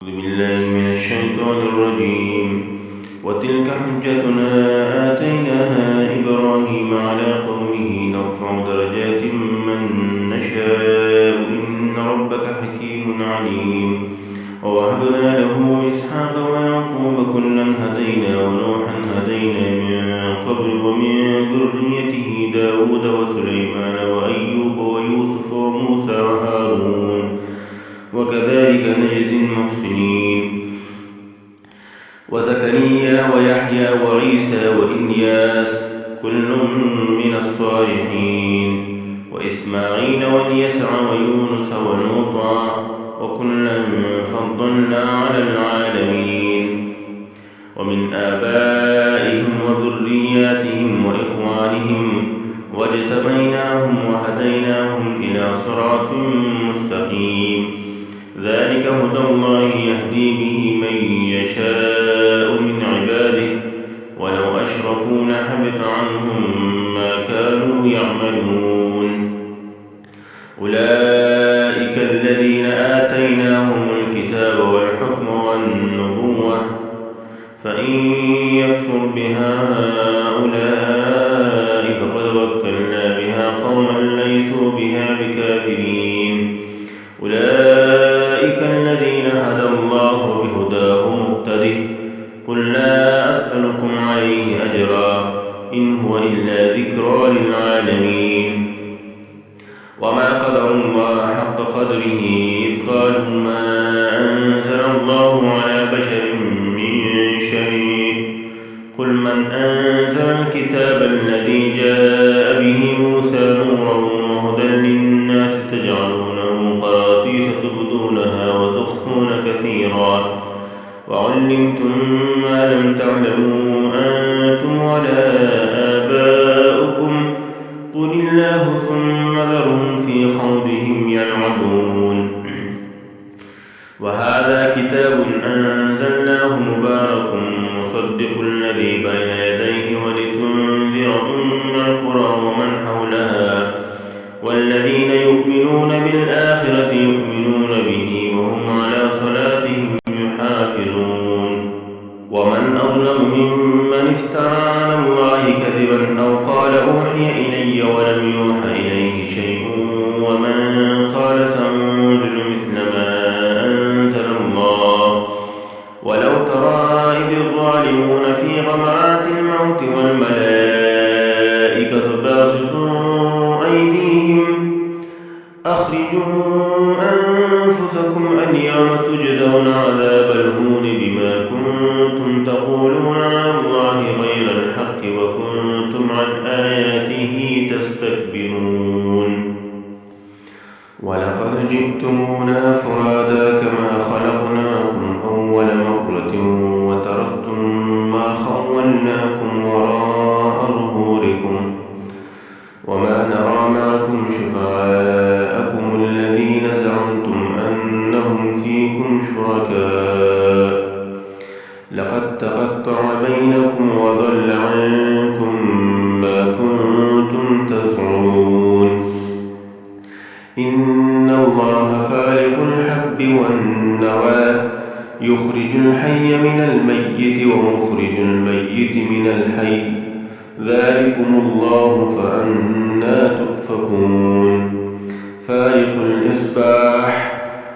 أعوذ بالله من الشيطان الرجيم. وتلك حجتنا آتيناها إبراهيم على قومه نرفع درجات من نشاء إن ربك حكيم عليم. ووهبنا له إسحاق ويعقوب كلا هدينا ونوحا هدينا من قبل ومن ذريته داود وسليمان وأيوب ويوسف وموسى وهارون وكذلك نجزي المحسنين. وزكريا ويحيى وعيسى وإلياس كل من الصالحين وإسماعيل واليسع ويونس ولوطا وكلا فضلنا على العالمين. ومن آبائهم وذرياتهم وإخوانهم واجتبيناهم وهديناهم إلى صراط مستقيم. ذلك هدى الله يهدي به من يشاء من عباده ولو أشركوا لحبط عنهم ما كانوا يعملون. أولئك الذين آتيناهم الكتاب والحكم والنبوة فإن يكفر بها هؤلاء فقد وكلنا بها قوما ليسوا بها بكافرين. أولئك الذين هدى الله بهداه مقتده قل لا أسألكم عليه أجرا إن هو إلا ذكرى للعالمين. وما قدروا الله حق قدره إذ قالوا ما أنزل الله على بشر من شيء قل من أنزل الكتاب الذي جاء به موسى نورا وهدى للناس تجعلونه قراطيس تبدونها وتخفون كثيرا وعلمتم ما لم تعلموا أنتم ولا آباؤكم قل الله ثم ذرهم في خوضهم يلعبون. وهذا كتاب أنزلناه مبارك مصدق الذي بين يديه ولتنذر أم القرى ومن حولها والذين يؤمنون بالآخرة يؤمنون به وهم على صلاتهم يحافظون. ومن أظلم ممن افترى على الله كذبا أو قال أوحي إلي ولم يوحى إليه شيء ومن قال سأنزل مثل ما أنزل الله. ولو ترى إذ الظالمون في غمرات الموت والملائكة باسطوا أيديهم أخرجوا أنفسكم اليوم تجزون عذاب الهون بما كنتم تقولون على الله غير الحق وكنتم عن آياته تستكبرون. ولقد جئتمونا فرادا كما خلقناكم أول مرة وتركتم ما خولناكم وراء ظهوركم وما نرى معكم شفعاءكم الذين زعمتم أنهم فيكم شركاء لقد تقطع بينكم وضل عنكم ما كنتم تزعمون. إن الله فالق الحب والنوى يخرج الحي من الميت ومخرج الميت من الحي ذلكم الله فأنى تؤفكون. فالق الإصباح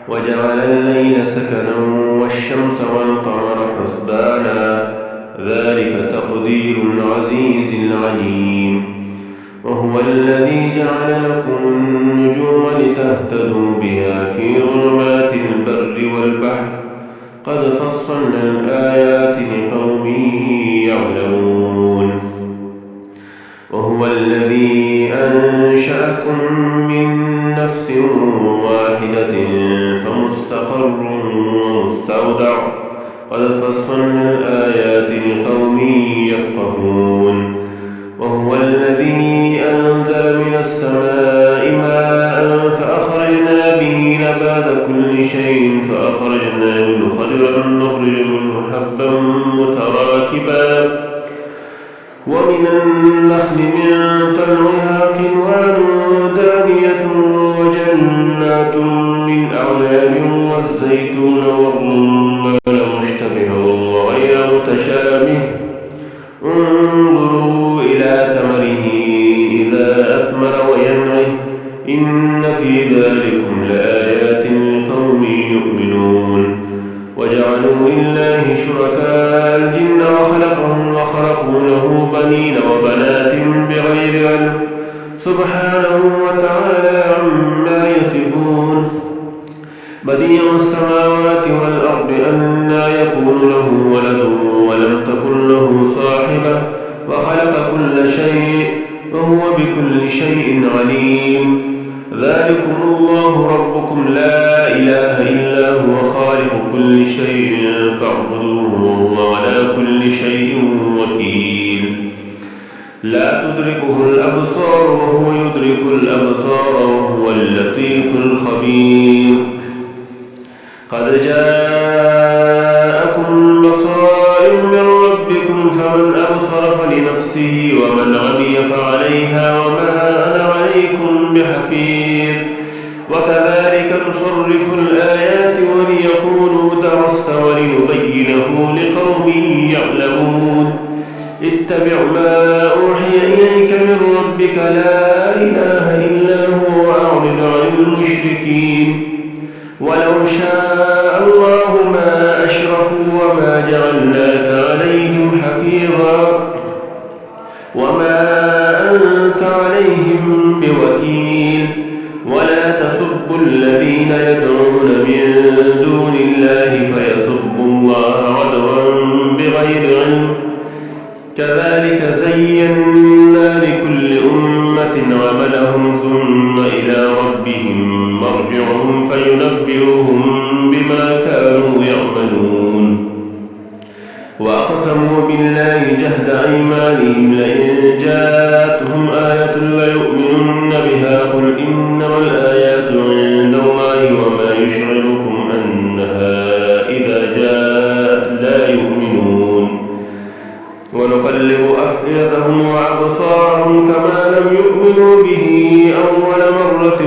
وجعل الليل سكنا والشمس والقمر حسبانا ذلك تقدير العزيز العليم. وهو الذي جعل لكم النجوم لتهتدوا بها في ظلمات البر والبحر قد فصلنا الآيات لقوم يعلمون. وهو الذي أنشأكم من نفس واحدة فمستقر ومستودع قد فصلنا الآيات لقوم يفقهون. وهو الذي أنزل من السماء ماء فأخرجنا به نبات كل شيء فأخرجنا منه خضرا نخرج منه حبا متراكبا ومن النخل من طلعها قنوان دانية وجنات من أعناب والزيتون والرمان جعلوا لله شركاء الجن وخلقهم وخرقوا له بنين وبنات بغير علم سبحانه وتعالى عما يصفون. بديع السماوات والأرض أنى يكون له ولد ولم تكن له صاحبة وخلق كل شيء وهو بكل شيء عليم. ذلكم الله ربكم لا إله إلا هو خالق كل شيء فاعبدوه وهو على كل شيء وكيل. لا تدركه الأبصار وهو يدرك الأبصار وهو اللطيف الخبير. قد جاءكم بصائر من ربكم فمن أبصر فلنفسه ومن عمي فعليها وما أنا عليكم بحفيظ. وكذلك نصرف الآيات وليقولوا درست ولنبينه لقوم يعلمون. اتبع ما أوحي إليك من ربك لا إله إلا هو وأعرض عن المشركين. ولو شاء الله ما أشركوا وما جعلناك عليهم حفيظا وما أنت عليهم بوكيل. ولا تسبوا الذين يدعون من دون الله فيسبوا الله عدوا بغير علم. كذلك زينا لكل أمة عملهم ثم إلى ربهم مرجعهم فينبئهم بما كانوا يعملون. وأقسموا بالله جهد أيمانهم لئن جاءتهم آية ليؤمنن بها قل إنما الآيات عند الله وما يشعركم أنها إذا جاءت لا يؤمنون. ونقلب أفئدتهم وأبصارهم كما لم يؤمنوا به أول مرة